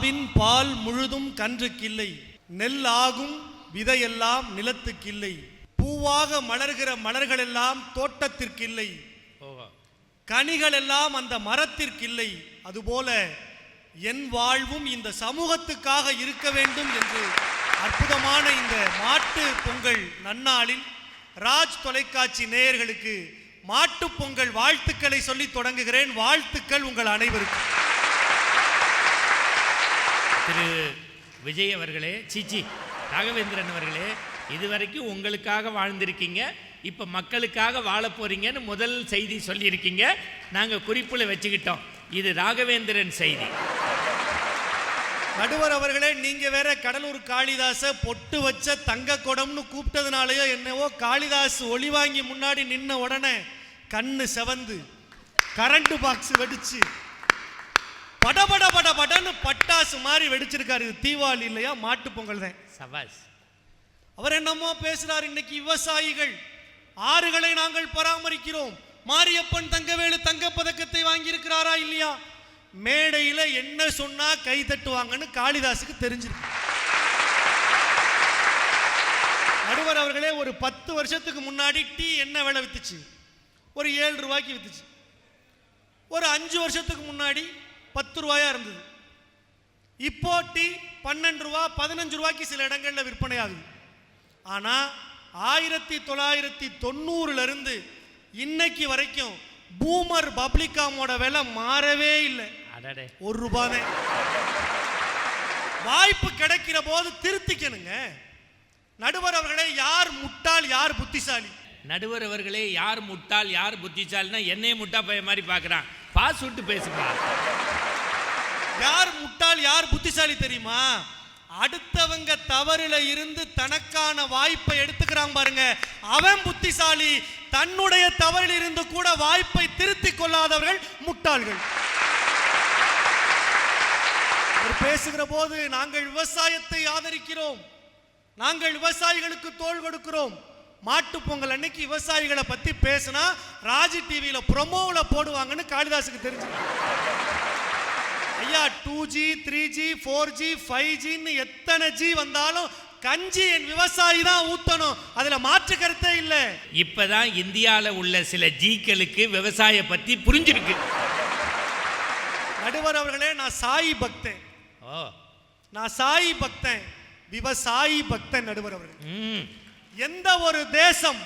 ஆவின் பால் முழுதும் கன்றுக்கில்லை, நெல் ஆகும் விதையெல்லாம் நிலத்துக்கில்லை, பூவாக மலர்கிற மலர்கள் எல்லாம் தோட்டத்திற்கில்லை, கனிகள் எல்லாம் அந்த மரத்திற்கில்லை, அதுபோல என் வாழ்வும் இந்த சமூகத்துக்காக இருக்க வேண்டும் என்று அற்புதமான இந்த மாட்டு பொங்கல் நன்னாளில் ராஜ் தொலைக்காட்சி நேயர்களுக்கு மாட்டு பொங்கல் வாழ்த்துக்களை சொல்லி தொடங்குகிறேன். வாழ்த்துக்கள் உங்கள் அனைவருக்கும். திரு விஜய் அவர்களே, ராகவேந்திரன் அவர்களே, இதுவரைக்கும் உங்களுக்காக வாழ்ந்திருக்கீங்க, இப்போ மக்களுக்காக வாழ போறீங்கன்னு முதல் செய்தி சொல்லியிருக்கீங்க. நாங்கள் குறிப்பில் வச்சுக்கிட்டோம். இது ராகவேந்திரன் செய்தி. நடுவர் அவர்களே, நீங்க வேற கடலூர் காளிதாச பொட்டு வச்ச தங்க குடம்னு கூப்பிட்டதுனாலயோ என்னவோ காளிதாஸ் ஒளி வாங்கி முன்னாடி நின்ன உடனே கண்ணு செவந்து கரண்ட் பாக்ஸ் வெடிச்சு படபட படபடன்னு பட்டாசு மாதிரி வெடிச்சிருக்காரு. இது தீபாவளி இல்லையா, மாட்டு பொங்கல் தான். சபாஸ். அவர் என்னமோ பேசுறாரு. இன்னைக்கு விவசாயிகள் ஆறுகளை நாங்கள் பராமரிக்கிறோம், மாரியப்பன் தங்கவேலு தங்க பதக்கத்தை வாங்கி இருக்கிறாரா இல்லையா, மேடையில என்ன சொன்னா கை தட்டுவாங்கன்னு காளிதாசுக்கு தெரிஞ்சிருக்கு. நடுவர் அவர்களே, ஒரு 10 வருஷத்துக்கு முன்னாடி டீ என்ன விலை வித்துச்சு? ஒரு 7 ரூபாய்க்கு வித்துச்சு. ஒரு 5 வருஷத்துக்கு முன்னாடி 10 ரூபாயா இருந்தது. இப்போ டீ 12 ரூபா 15 ரூபாய்க்கு சில இடங்கள்ல விற்பனை ஆகுது. ஆனா 1990 இருந்து இன்னைக்கு வரைக்கும் பூமர் பப்ளிகாமோட விலை மாறவே இல்லை. 1 ரூபாய். வாய்ப்பு கிடைக்கிற போது திருத்திக்கணுங்க. நடுவர் அவர்களே, யார் முட்டாள் யார் புத்திசாலி? நடுவர் அவர்களே, யார் முட்டாள் யார் புத்திசாலினா என்னைய முட்டா பைய மாதிரி பார்க்கறான். பாஸ் விட்டு பேசுப்பா. யார் முட்டாள் யார் புத்திசாலி தெரியுமா? அடுத்தவங்க தவறுல இருந்து தனக்கான வாய்ப்பை எடுத்துக்கிறான் பாருங்க, அவன் புத்திசாலி. தன்னுடைய தவறில் இருந்து கூட வாய்ப்பை திருத்திக் கொள்ளாதவர்கள் முட்டாள்கள். பேசுகிற போது நாங்கள் விவசாயத்தை ஆதரிக்கிறோம், நாங்கள் விவசாயிகளுக்கு தோள் கொடுக்கிறோம். மாட்டு பொங்கல் அன்னைக்கு விவசாயிகளை பத்தி பேசினா ராஜி டிவியில ப்ரோமோல போடுவாங்கன்னு காளிதாசுக்கு தெரிஞ்சு. ஐயா, 2G 3G 4G 5Gன்னு எத்தனை ஜி வந்தாலும் கஞ்சி என் விவசாயி தான் ஊத்தணும், அதுல மாற்று கருத்தே இல்ல. இப்பதான் இந்தியாவில் உள்ள சில ஜீக்களுக்கு விவசாய பத்தி புரிஞ்சிருக்கு. நடுவர் அவர்களே, நான் சாயி பக்தன். நான் சாயி பக்தன், விவசாயி பக்தன். நடுவர் அவர்களே, எந்த ஒரு தேசம்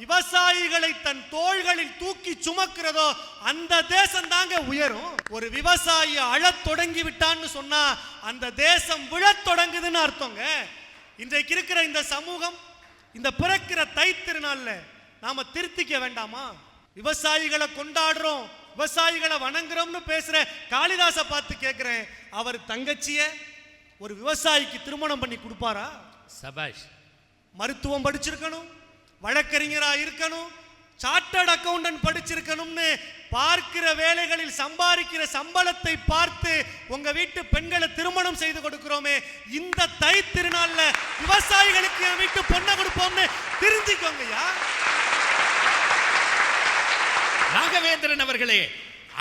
விவசாயிகளை தன் தோள்களில் தூக்கி சுமக்கிறதோ அந்த தேசம் தாங்க உயரும். ஒரு விவசாயி அழத் தொடங்கி விட்டான்னு சொன்னா அந்த தேசம் விழத் தொடங்குதுன்னு அர்த்தங்க. இன்றைக்கு இருக்கிற இந்த சமூகம் இந்த பிறக்கிற தை திருநாள்ல நாம திருத்திக்க வேண்டாமா? விவசாயிகளை கொண்டாடுறோம், விவசாயிகளை வணங்குறோம்னு பேசுற காளிதாச பார்த்து கேட்கிறேன், அவர் தங்கச்சிய ஒரு விவசாயிக்கு திருமணம் பண்ணி கொடுப்பாரா? சபாஷ். மருத்துவம் படிச்சிருக்கணும், வழக்கறிஞரா இருக்கணும், சார்ட்டர்ட் அக்கவுண்டன்ட் படிச்சிருக்கணும்னு பார்க்கிற வேலைகளில் சம்பாதிக்கிற சம்பளத்தை பார்த்து உங்க வீட்டு பெண்களை திருமணம் செய்து கொடுக்கிறோமே, இந்த தை திருநாள்ல விவசாயிகளுக்கு என் வீட்டு பொண்ணை கொடுப்போம்னு தெரிஞ்சுக்கோங்கய்யா. ராகவேந்திரன் அவர்களே,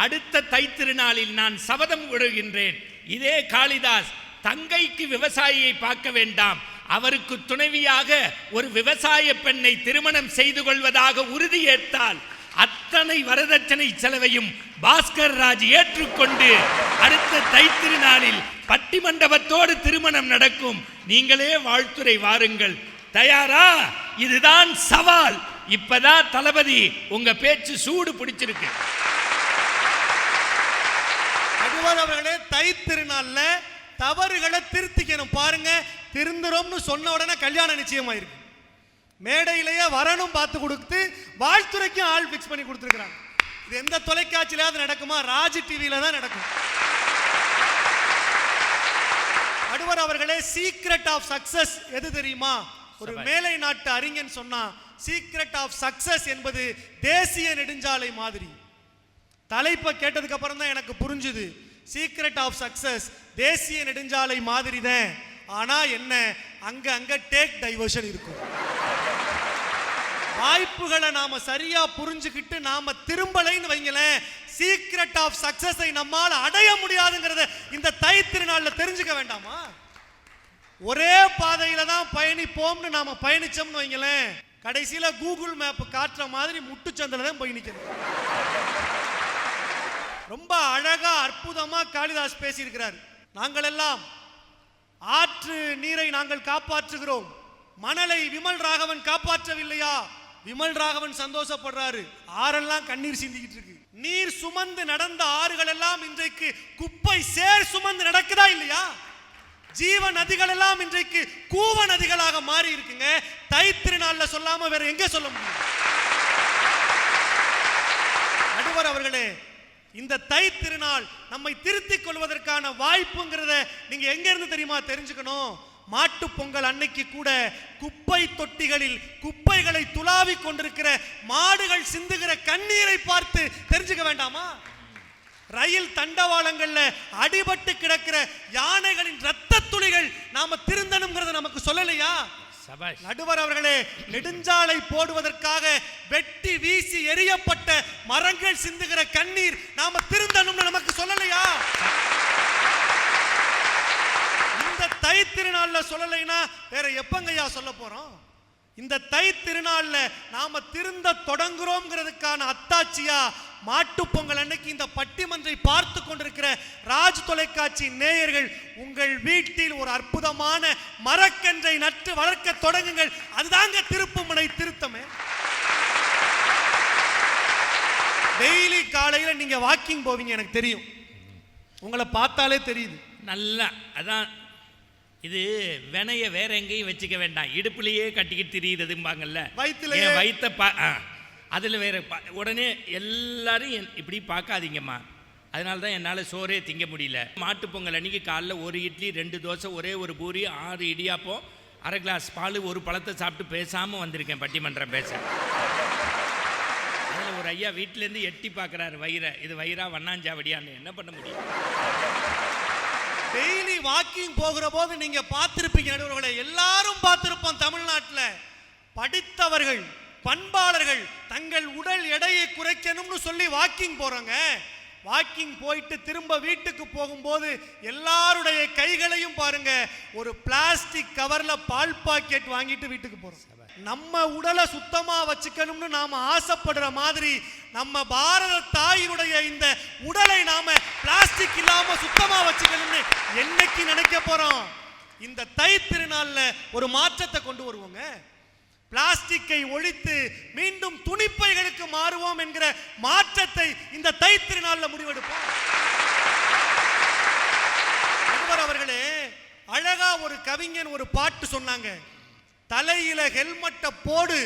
அடுத்த தை திருநாளில் நான் சபதம் விடுகின்றேன். இதே காளிதாஸ் தங்கைக்கு விவசாயியை பார்க்க வேண்டாம், அவருக்கு துணைவியாக ஒரு விவசாய பெண்ணை திருமணம் செய்து கொள்வதாக உறுதியேற்றால் அத்தனை வரதட்சணை செலவையும் பாஸ்கர் ராஜ் ஏற்றுக்கொண்டு அடுத்த தை திருநாளில் பட்டிமண்டபத்தோடு திருமணம் நடக்கும். நீங்களே வாழ்த்துரை வாருங்கள். தயாரா? இதுதான் சவால். இப்பதான் தளபதி உங்க பேச்சு சூடு பிடிச்சிருக்கு. அவர்களே, தை திருநாள்ல தவறுகளை திருத்திக்கணும். பாருங்க, திருந்துறோம்னு சொன்ன உடனே கல்யாணம் நிச்சயமாயிருக்கு. மேடையிலேயே வரணும் பார்த்து கொடுத்து வாழ்த்துறைக்கும் ஆள் பிக்ஸ் பண்ணி கொடுத்துருக்காங்க. இது எந்த தொலைக்காட்சியிலாவது நடக்குமா? ராஜ் டிவியில தான் நடக்கும். நடுவர் அவர்களே, சீக்ரெட் ஆஃப் சக்சஸ் எது தெரியுமா? ஒரு மேலை நாட்டு அறிஞன் சொன்னா, சீக்ரெட் ஆஃப் சக்சஸ் என்பது தேசிய நெடுஞ்சாலை மாதிரி. தலைப்பை கேட்டதுக்கு அப்புறம் தான் எனக்கு புரிஞ்சுது. சீக்ரெட் ஆஃப் சக்சஸ் தேசிய நெடுஞ்சாலை மாதிரி தான். ஆனா என்ன, அங்க டேக் டைவர்ஷன் இருக்கும். வாய்ப்புகளை நாம சரியா புரிஞ்சுக்கிட்டு நாம திரும்பலைன்னு வைங்களேன், சீக்ரெட் ஆஃப் சக்சஸை நம்மால அடைய முடியாதுங்கிறத இந்த தை திருநாள்ல தெரிஞ்சுக்க வேண்டாமா? ஒரே பாதையில தான் பயணிப்போம்னு நாம பயணிச்சோம்னு வைங்களேன், கடைசியில கூகுள் மேப் காட்டுற மாதிரி முட்டுச்சந்தில தான் போய் நிக்கணும். ரொம்ப அழகா அற்புதமா காளிதாஸ் பேசியிருக்கிறார். நாங்கள் எல்லாம் ஆற்று நீரை நாங்கள் காப்பாற்றுகிறோம், மணலை விமல் ராகவன் காப்பாற்றவில்லையா? விமல் ராகவன் சந்தோஷப்படுறாரு, ஆறெல்லாம் கண்ணீர் சிந்திக்கிட்டு இருக்கு. நீர் சுமந்து நடந்த ஆறுகள் எல்லாம் இன்றைக்கு குப்பை சேர் சுமந்து நடக்குதா இல்லையா? ஜீவ நதிகள் எல்லாம் இன்றைக்கு கூவ நதிகளாக மாறி இருக்குங்க. தை திருநாள்ல சொல்லாம வேற எங்க சொல்ல முடியும்? நடுவர் அவர்களே, இந்த தை திருநாள் நம்மை திருத்திக் கொள்வதற்கான வாய்ப்புங்கிறத நீங்க எங்க இருந்து தெரியுமா தெரிஞ்சுக்கணும்? மாட்டு பொங்கல் அன்னைக்கு கூட குப்பை தொட்டிகளில் குப்பைகளை துளாவிக் கொண்டிருக்கிற மாடுகள் சிந்துகிற கண்ணீரை பார்த்து தெரிஞ்சுக்க வேண்டாமா? ரயில் தண்டவாளங்கள்ல அடிபட்டு கிடக்கிற யானைகளின் ரத்த துளிகள் நாம திருந்தணும்ங்கிறத நமக்கு சொல்லலையா? நடுவர் அவர்களே, நெடுஞ்சாலை போடுவதற்காக வெட்டி வீசி எரியப்பட்ட மரங்கள் சிந்துகிற கண்ணீர் நாம திருந்தணும்னு நமக்கு சொல்லலையா? இந்த தை திருநாள்ல சொல்லலைன்னா வேற எப்பங்கய்யா சொல்ல போறோம்? இந்த தை திருநாள்ல நாம திருந்த தொடங்குறோம்ங்கிறதுக்கான அத்தாட்சியா மாட்டு பொங்கல் அன்னைக்கு இந்த பட்டிமன்றை பார்த்து கொண்டிருக்கிற ராஜ் தொலைக்காட்சி நேயர்கள் உங்கள் வீட்டில் ஒரு அற்புதமான மரக்கன்றை நட்டு வளர்க்க தொடங்குங்கள். அதுதாங்க திருப்புமுனை திருத்தமே. டெய்லி காலையில நீங்க வாக்கிங் போவீங்க, எனக்கு தெரியும், உங்களை பார்த்தாலே தெரியுது. நல்லா அதான் இது வினைய வேற எங்கேயும் வச்சுக்க வேண்டாம், இடுப்புலயே கட்டிக்கிட்டு திரியுதும்பாங்கல்ல, வயிற்றுலயே வயிற்ற அதில் வேற உடனே எல்லாரும் இப்படி பார்க்காதீங்கம்மா. அதனால தான் என்னால் சோறே திங்க முடியல. மாட்டு பொங்கல் அன்னைக்கு காலைல ஒரு இட்லி 2 தோசை ஒரே ஒரு பூரி 6 இடியாப்பம் 1/2 கிளாஸ் பால் 1 பழத்தை சாப்பிட்டு பேசாமல் வந்திருக்கேன் பட்டிமன்றம் பேச. அதில் ஒரு ஐயா வீட்டிலேருந்து எட்டி பார்க்குறாரு வயிறை, இது வயிறா வண்ணாஞ்சாவடியான்னு. என்ன பண்ண முடியும்? டெய்லி வாக்கிங் போகிற போது நீங்க பார்த்திருப்பீங்க நடுவர்களே, எல்லாரும் பார்த்திருப்போம். தமிழ்நாட்டில் படித்தவர்கள் பண்பாளர்கள் தங்கள் உடல் எடையை குறைக்கணும்னு சொல்லி வாக்கிங் போறாங்க. வாக்கிங் போயிட்டு திரும்ப வீட்டுக்கு போகும்போது எல்லாருடைய கைகளையும் பாருங்க, ஒரு பிளாஸ்டிக் கவர்ல பால் பாக்கெட் வாங்கிட்டு வீட்டுக்கு போறோம். நம்ம உடலை சுத்தமா வச்சுக்கணும்னு நாம ஆசைப்படுற மாதிரி நம்ம பாரத தாயினுடைய இந்த உடலை நாம பிளாஸ்டிக் இல்லாம சுத்தமா வச்சுக்கணும்னு என்னைக்கு நினைக்க போறோம்? இந்த தை திருநாள்ல ஒரு மாற்றத்தை கொண்டு வருவோங்க. பிளாஸ்டிக்கை ஒழித்து மீண்டும் துணிப்பைகளுக்கு மாறுவோம் என்கிற மாற்றத்தை இந்த தை திருநாள்ல முடிவெடுப்போம். அவர்களே, அழகா ஒரு கவிஞன் ஒரு பாட்டு சொன்னாங்க, தலையில ஹெல்மெட்டை போடு,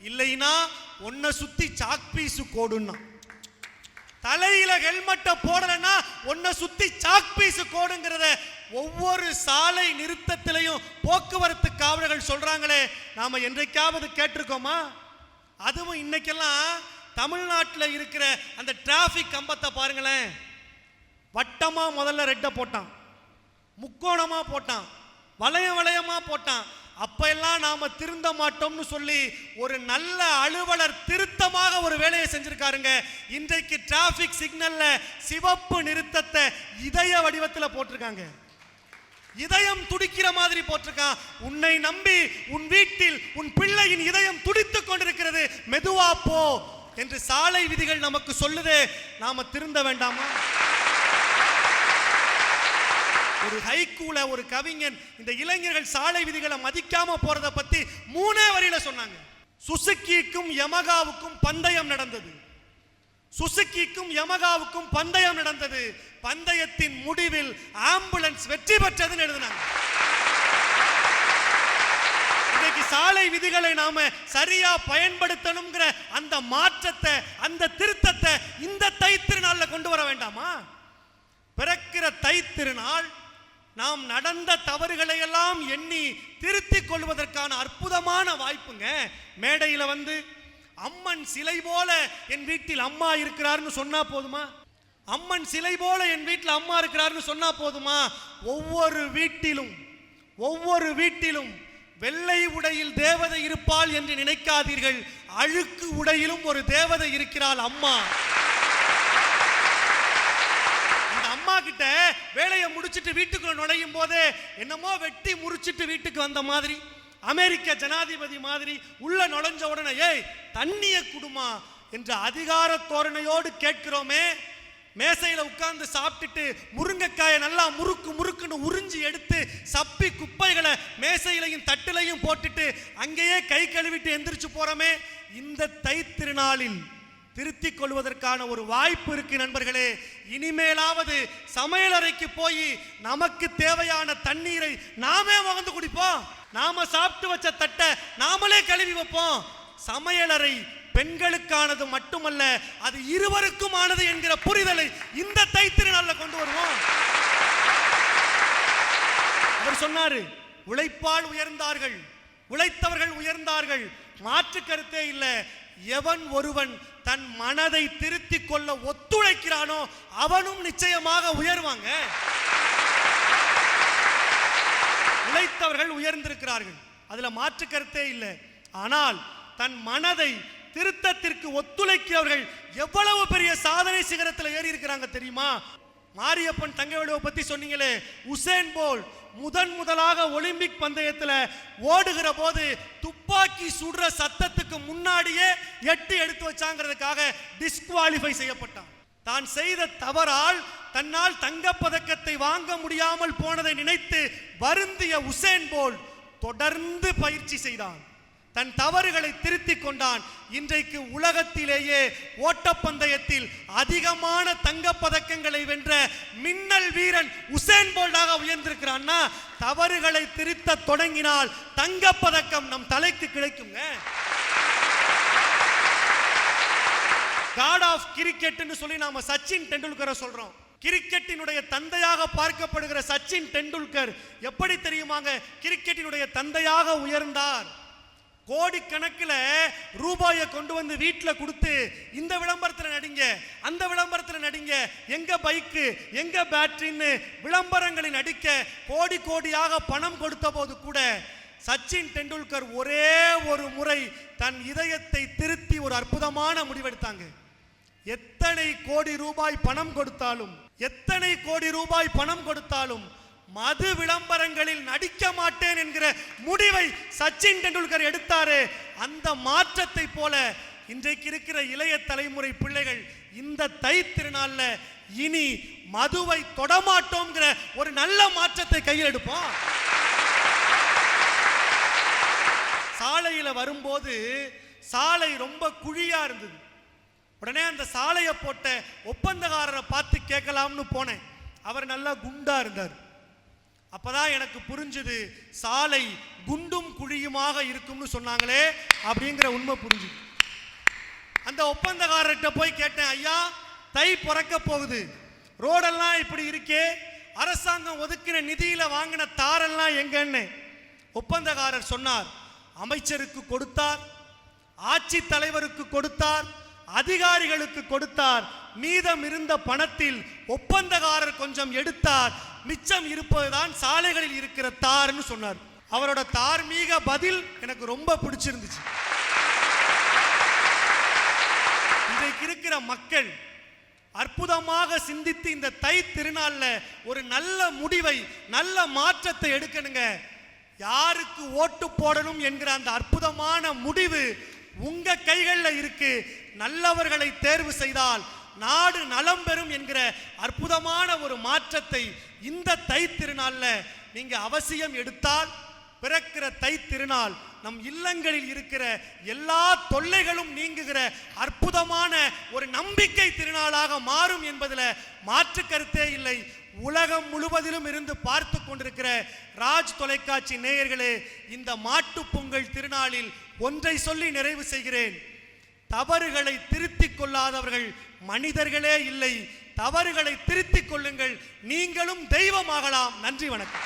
இல்லைன்னா உன்னை சுத்தி சாக்பீசு கோடுன்னா. தலையில ஹெல்மெட்டை போடலன்னா உன்னை சுத்தி சாக்பீசு கோடுங்கிறத ஒவ்வொரு சாலை நிறுத்தத்திலையும் போக்குவரத்து காவலர்கள் சொல்றாங்களே, நாம என்றைக்காவது கேட்டிருக்கோமா? அதுவும் இன்னைக்கெல்லாம் தமிழ்நாட்டில் இருக்கிற அந்த டிராபிக் கம்பத்தை பாருங்களேன், வட்டமா முதல்ல ரெட்டை போட்டான், முக்கோணமா போட்டான், வளையமா போட்டான். அப்ப எல்லாம் நாம திருந்த மாட்டோம்னு சொல்லி ஒரு நல்ல அலுவலர் திருத்தமாக ஒரு வேலையை செஞ்சிருக்காருங்க. இன்றைக்கு டிராபிக் சிக்னல்ல சிவப்பு நிறுத்தத்தை இதய வடிவத்தில் போட்டிருக்காங்க, இதயம் துடிக்கிற மாதிரி போட்டிருக்கான். உன்னை நம்பி உன் வீட்டில் உன் பிள்ளையின் இதயம் துடித்துக் கொண்டிருக்கிறது, மெதுவா போ என்று சாலை விதிகள் நமக்கு சொல்லுதே, நாம திருந்த வேண்டாமா? ஒரு ஹைக்கூல ஒரு கவிஞன் இந்த இளைஞர்கள் சாலை விதிகளை மதிக்காம போறத பத்தி 3 வரியில சொன்னாங்க. சுசுகிக்கும் யமகாவுக்கும் பந்தயம் நடந்தது, சுசுகிக்கும் யமகாவுக்கும் பந்தயம் நடந்தது, பந்தயத்தின் முடிவில் ஆம்புலன்ஸ் வெற்றி பெற்றதுன்னு எழுதினாங்க. இன்னைக்கு சாலை விதிகளை நாம சரியா பயன்படுத்தணும்ங்கிற அந்த மாற்றத்தை, அந்த திருத்தத்தை இந்த தை திருநாள்ல கொண்டு வர வேண்டாமா? பிறக்கிற தை திருநாள் நாம் நடந்த தவறுகளை எல்லாம் எண்ணி திருத்திக் கொள்வதற்கான அற்புதமான வாய்ப்புங்க. மேடையில் வந்து அம்மன் சிலை போல என் வீட்டில் அம்மா இருக்கிறார்னு சொன்னா போதுமா? அம்மன் சிலை போல என் வீட்டில் அம்மா இருக்கிறார்னு சொன்னா போதுமா? ஒவ்வொரு வீட்டிலும் வெள்ளை உடையில் தேவதை இருப்பாள் என்று நினைக்காதீர்கள். அழுக்கு உடையிலும் ஒரு தேவதை இருக்கிறாள் அம்மா. அந்த அம்மா கிட்ட வேலையை முடிச்சிட்டு வீட்டுக்குள்ள நுழையும் போதே என்னமோ வெட்டி முறிச்சிட்டு வீட்டுக்கு வந்த மாதிரி, அமெரிக்க ஜனாதிபதி மாதிரி உள்ள நுழைஞ்ச உடனே ஏய் தண்ணிய குடுமா என்ற அதிகார தோரணையோடு கேட்கிறோமே. மேசையில உட்கார்ந்து சாப்பிட்டுட்டு முருங்கைக்காயை நல்லா முறுக்குன்னு உறிஞ்சி எடுத்து சப்பி குப்பைகளை மேசையிலையும் தட்டிலையும் போட்டுட்டு அங்கேயே கை கழுவிட்டு எந்திரிச்சு போறோமே. இந்த தை திருநாளில் திருத்திக் கொள்வதற்கான ஒரு வாய்ப்பு இருக்கு நண்பர்களே. இனிமேலாவது சமையலறைக்கு போய் நமக்கு தேவையான தண்ணீரை நாமே வந்து குடிப்போம். நாம சாப்பிட்டு வச்ச தட்டை நாமளே கழுவி வைப்போம். சமையலறை பெண்களுக்கானது மட்டுமல்ல, அது இருவருக்குமானது என்கிற புரிதலை இந்த தை திருநாள்ல கொண்டு வருவோம். அவர் சொன்னாரு, உழைப்பால் உயர்ந்தார்கள், உழைத்தவர்கள் உயர்ந்தார்கள், மாற்று கருத்தே இல்லை. எவன் ஒருவன் தன் மனதை திருத்திக் கொள்ள ஒத்துழைக்கிறானோ அவனும் நிச்சயமாக உயர்வாங்க. உழைத்தவர்கள் உயர்ந்திருக்கிறார்கள், அதுல மாற்று கருத்தே இல்லை. ஆனால் தன் மனதை திருத்தத்திற்கு ஒத்துழைக்கிறவர்கள் எவ்வளவு பெரிய சாதனை சிகரத்தில் ஏறி இருக்கிறாங்க தெரியுமா? மாரியப்பன் தங்கவேலுவை பத்தி சொன்னீங்களே, உசேன் போல்ட் முதலாக ஒலிம்பிக் பந்தயத்தில் ஓடுகிற போது துப்பாக்கி சுடுற சத்தத்துக்கு முன்னாடியே 8 எடுத்து வச்சாங்கிறதுக்காக டிஸ்குவாலிஃபை செய்யப்பட்டான். தான் செய்த தவறால் தன்னால் தங்கப்பதக்கத்தை வாங்க முடியாமல் போனதை நினைத்து வருந்திய உசேன் போல்ட் தொடர்ந்து பயிற்சி செய்தான், தன் தவறுகளை திருத்திக் கொண்டான். இன்றைக்கு உலகத்திலேயே ஓட்டப்பந்தயத்தில் அதிகமான தங்கப்பதக்கங்களை வென்ற மின்னல் வீரன் உசேன் போல்டாக உயர்ந்திருக்கிறான்னா, தவறுகளை திருத்த தொடங்கினால் தங்கப்பதக்கம் நம் தலைக்கு கிடைக்குங்க. காட் ஆஃப் கிரிக்கெட்னு சொல்லி நாம சச்சின் டெண்டுல்கரை சொல்றோம். கிரிக்கெட்டினுடைய தந்தையாக பார்க்கப்படுகிற சச்சின் டெண்டுல்கர் எப்படி தெரியுமாங்க கிரிக்கெட்டினுடைய தந்தையாக உயர்ந்தார்? கோடிக்கணக்கில் ரூபாயை கொண்டு வந்து வீட்டில் கொடுத்து இந்த விளம்பரத்தில் நடிங்க, அந்த விளம்பரத்தில் நடிங்க, எங்க பைக்கு எங்க பேட்டரின்னு விளம்பரங்களில் நடிக்க கோடியாக பணம் கொடுத்த போது கூட சச்சின் டெண்டுல்கர் ஒரே ஒரு முறை தன் இதயத்தை திருத்தி ஒரு அற்புதமான முடிவெடுத்தாங்க. எத்தனை கோடி ரூபாய் பணம் கொடுத்தாலும், எத்தனை கோடி ரூபாய் பணம் கொடுத்தாலும் மது விளம்பரங்களில் நடிக்க மாட்டேன் என்கிற முடிவை சச்சின் டெண்டுல்கர் எடுத்தாரு. அந்த மாற்றத்தை போல இன்றைக்கு இருக்கிற இளைய தலைமுறை பிள்ளைகள் இந்த தை திருநாள்ல இனி மதுவை தொடமாட்டோம்ங்கிற ஒரு நல்ல மாற்றத்தை கையில் எடுப்போம். சாலையில வரும்போது சாலை ரொம்ப குழியா இருந்தது. உடனே அந்த சாலையை போட்ட ஒப்பந்தக்காரரை பார்த்து கேட்கலாம்னு போனேன். அவர் நல்லா குண்டா இருந்தார். அப்பதான் எனக்கு புரிஞ்சுது, சாலை குண்டும் குழியுமாக இருக்கும்னு சொன்னாங்களே அப்படிங்கிற உண்மை புரிஞ்சுது. அந்த ஒப்பந்தக்காரர்கிட்ட போய் கேட்டேன், ஐயா தை பிறக்க போகுது, ரோடெல்லாம் இப்படி இருக்கே, அரசாங்கம் ஒதுக்கின நிதியில வாங்கின தாரெல்லாம் எங்கன்னு. ஒப்பந்தக்காரர் சொன்னார், அமைச்சருக்கு கொடுத்தார், ஆட்சி தலைவருக்கு கொடுத்தார், அதிகாரிகளுக்கு கொடுத்தார், மீதம் இருந்த பணத்தில் ஒப்பந்தக்காரர் கொஞ்சம் எடுத்தார், மிச்சம் இருப்பதுதான் சாலைகளில் இருக்கிற தார்னு சொன்னார். அவரோட தார்மீக பதில் எனக்கு ரொம்ப பிடிச்சிருந்துச்சு. இன்றைக்கு இருக்கிற மக்கள் அற்புதமாக சிந்தித்து இந்த தை திருநாள்ல ஒரு நல்ல முடிவை, நல்ல மாற்றத்தை எடுக்கணுங்க. யாருக்கு ஓட்டு போடணும் என்கிற அந்த அற்புதமான முடிவு உங்க கைகளில் இருக்கு. நல்லவர்களை தேர்வு செய்தால் நாடு நலம் பெறும் என்கிற அற்புதமான ஒரு மாற்றத்தை இந்த தை திருநாள்ல நீங்க அவசியம் எடுத்தால், பிறக்கிற தை திருநாள் நம் இல்லங்களில் இருக்கிற எல்லா தொல்லைகளும் நீங்குகிற அற்புதமான ஒரு நம்பிக்கை திருநாளாக மாறும் என்பதில் மாற்று கருத்தே இல்லை. உலகம் முழுவதிலும் இருந்து பார்த்து கொண்டிருக்கிற ராஜ் தொலைக்காட்சி நேயர்களே, இந்த மாட்டு பொங்கல் திருநாளில் ஒன்றை சொல்லி நிறைவு செய்கிறேன். தவறுகளை திருத்திக் கொள்ளாதவர்கள் மனிதர்களே இல்லை. தவறுகளை திருத்திக் கொள்ளுங்கள், நீங்களும் தெய்வமாகலாம். நன்றி, வணக்கம்.